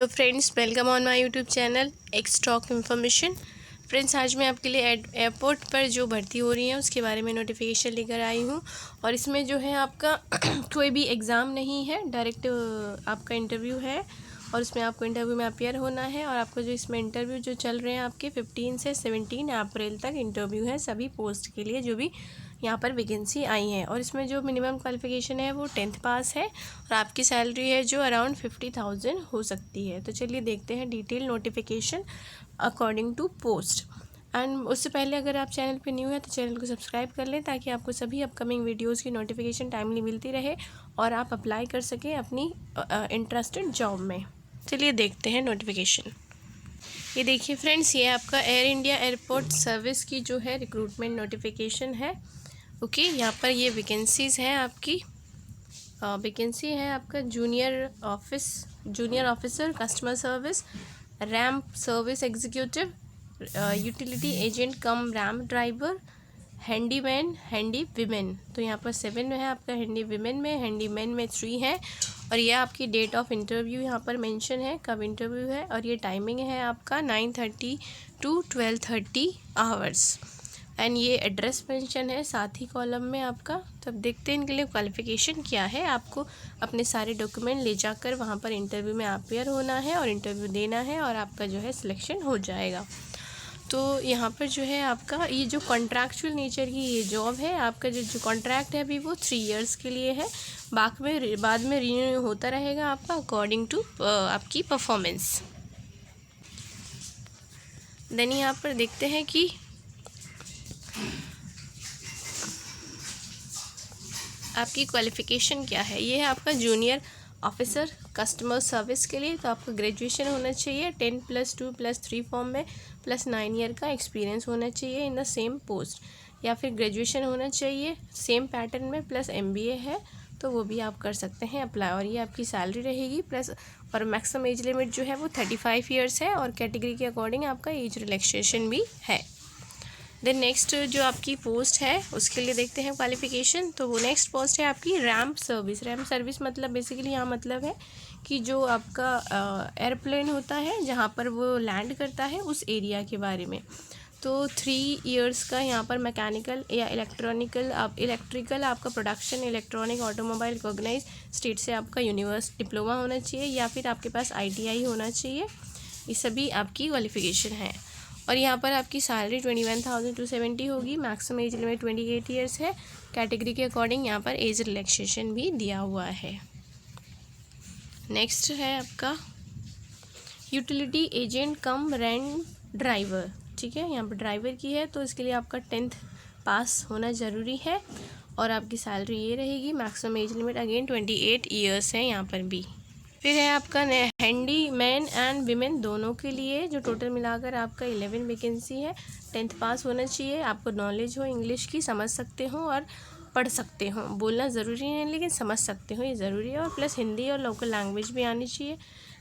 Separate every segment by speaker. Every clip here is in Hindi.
Speaker 1: तो friends, welcome on my YouTube channel Xtalk information. Friends, आज मैं आपके लिए एयरपोर्ट पर जो भर्ती हो रही है उसके बारे में नोटिफिकेशन लेकर आई हूँ। और इसमें जो है आपका कोई भी एग्ज़ाम नहीं है, डायरेक्ट आपका इंटरव्यू है। और उसमें आपको इंटरव्यू में अपीयर होना है। और आपका जो इसमें इंटरव्यू जो चल रहे हैं आपके 15 से 17 अप्रैल तक इंटरव्यू है सभी पोस्ट के लिए जो भी यहाँ पर वैकेंसी आई है। और इसमें जो मिनिमम क्वालिफ़िकेशन है वो 10th पास है। और आपकी सैलरी है जो अराउंड 50,000 हो सकती है। तो चलिए देखते हैं detail notification according to post. And उससे पहले अगर आप चैनल पे न्यू है तो चैनल को सब्सक्राइब कर लें ताकि आपको सभी अपकमिंग वीडियोज़ की नोटिफिकेशन टाइमली मिलती रहे और आप अप्लाई कर सकें अपनी इंटरेस्टेड जॉब में। चलिए देखते हैं नोटिफिकेशन। ये देखिए फ्रेंड्स, ये आपका एयर इंडिया एयरपोर्ट सर्विस की जो है रिक्रूटमेंट नोटिफिकेशन है। ओके, यहाँ पर ये वैकेंसीज़ हैं आपकी। वैकेंसी है आपका junior officer customer service, ramp service executive, utility agent कम ramp driver, handyman, handy women. तो यहाँ पर 7 में है आपका हैंडी वीमेन में, हैंडी मैन में 3 है। और ये आपकी डेट ऑफ इंटरव्यू यहाँ पर मेंशन है, कब इंटरव्यू है। और ये टाइमिंग है आपका 9:30 to 12:30 आवर्स। एंड ये एड्रेस मेंशन है साथ ही कॉलम में आपका। तो अब देखते हैं इनके लिए क्वालिफ़िकेशन क्या है। आपको अपने सारे डॉक्यूमेंट ले जाकर वहाँ पर इंटरव्यू में अपीयर होना है और इंटरव्यू देना है और आपका जो है सिलेक्शन हो जाएगा। तो यहाँ पर जो है आपका ये जो कॉन्ट्रैक्चुअल नेचर की ये जॉब है, आपका जो कॉन्ट्रैक्ट है अभी वो 3 इयर्स के लिए है। बाद में रिन्यू होता रहेगा आपका अकॉर्डिंग टू आपकी परफॉर्मेंस। देन यहाँ पर देखते हैं कि आपकी क्वालिफ़िकेशन क्या है। ये है आपका जूनियर ऑफिसर कस्टमर सर्विस के लिए। तो आपका ग्रेजुएशन होना चाहिए 10+2+3 फॉर्म में प्लस 9 ईयर का एक्सपीरियंस होना चाहिए इन द सेम पोस्ट, या फिर ग्रेजुएशन होना चाहिए सेम पैटर्न में प्लस MBA है तो वो भी आप कर सकते हैं अप्लाई। और ये आपकी सैलरी रहेगी प्लस, और मैक्सिमम एज लिमिट जो है वो 35 ईयर्स है। और कैटेगरी के अकॉर्डिंग आपका एज रिलैक्सेशन भी है। देन नेक्स्ट जो आपकी पोस्ट है उसके लिए देखते हैं क्वालिफ़िकेशन। तो वो नेक्स्ट पोस्ट है आपकी रैम्प सर्विस। रैम्प सर्विस मतलब बेसिकली यहाँ मतलब है कि जो आपका एयरप्लेन होता है जहाँ पर वो लैंड करता है उस एरिया के बारे में। तो 3 इयर्स का यहाँ पर मैकेनिकल या इलेक्ट्रिकल आपका production electronic automobile recognise state से आपका यूनिवर्सिटी डिप्लोमा होना चाहिए या फिर आपके पास ITI होना चाहिए। ये सभी आपकी क्वालिफ़िकेशन है। और यहाँ पर आपकी सैलरी 21,270 होगी। मैक्सिमम एज लिमिट 28 ईयर्स है। कैटेगरी के अकॉर्डिंग यहाँ पर एज रिलैक्सेशन भी दिया हुआ है। नेक्स्ट है आपका यूटिलिटी एजेंट कम रैन ड्राइवर। ठीक है, यहाँ पर ड्राइवर की है तो इसके लिए आपका 10th पास होना ज़रूरी है। और आपकी सैलरी ये रहेगी। Maximum age limit again 28 years है यहाँ पर भी। फिर है आपका हैंडी मैन एंड वीमेन दोनों के लिए, जो टोटल मिलाकर आपका 11 वैकेंसी है। 10th पास होना चाहिए, आपको नॉलेज हो इंग्लिश की, समझ सकते हो और पढ़ सकते हो। बोलना ज़रूरी है लेकिन समझ सकते हो ये ज़रूरी है। और प्लस हिंदी और लोकल लैंग्वेज भी आनी चाहिए।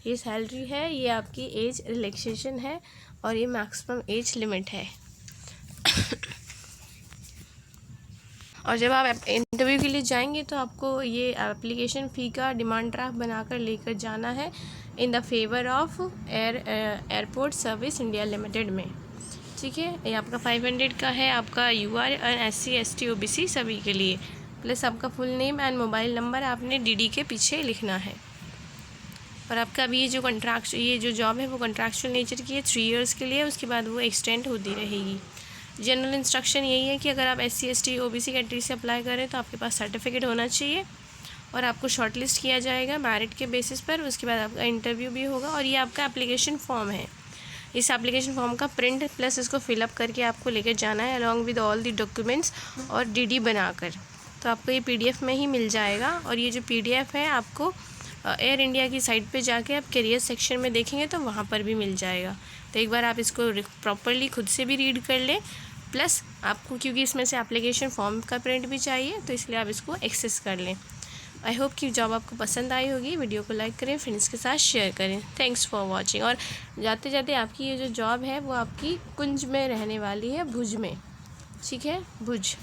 Speaker 1: ये सैलरी है, ये आपकी एज रिलैक्सेशन है और ये मैक्सिमम एज लिमिट है। और जब आप इंटरव्यू के लिए जाएंगे तो आपको ये एप्लीकेशन फ़ी का डिमांड ड्राफ्ट बनाकर लेकर जाना है in the favour of airport service India limited में। ठीक है, ये आपका 500 का है। आपका UR और SC ST OBC सभी के लिए, प्लस आपका full name and mobile number आपने DD के पीछे लिखना है। और आपका अभी ये जो जॉब है वो कॉन्ट्रैक्चुअल नेचर की है, 3 इयर्स के लिए। उसके बाद वो एक्सटेंड होती रहेगी। जनरल इंस्ट्रक्शन यही है कि अगर आप SC ST OBC कैटेगरी से अप्लाई करें तो आपके पास सर्टिफिकेट होना चाहिए और आपको शॉर्टलिस्ट किया जाएगा मेरिट के बेसिस पर। उसके बाद आपका इंटरव्यू भी होगा। और ये आपका एप्लीकेशन फॉर्म है। इस एप्लीकेशन फॉर्म का प्रिंट प्लस इसको फिलअप करके आपको लेकर जाना है along with all the documents और DD बनाकर। तो आपको ये PDF में ही मिल जाएगा। और ये जो PDF है आपको एयर इंडिया की साइट पे जाके आप करियर सेक्शन में देखेंगे तो वहाँ पर भी मिल जाएगा। तो एक बार आप इसको प्रॉपरली खुद से भी रीड कर लें। प्लस आपको क्योंकि इसमें से एप्लीकेशन फॉर्म का प्रिंट भी चाहिए तो इसलिए आप इसको एक्सेस कर लें। आई होप कि जॉब आपको पसंद आई होगी। वीडियो को लाइक करें, फ्रेंड्स के साथ शेयर करें। Thanks for watching. और जाते जाते आपकी ये जो जॉब है वो आपकी कुंज में रहने वाली है, भुज में। ठीक है, भुज।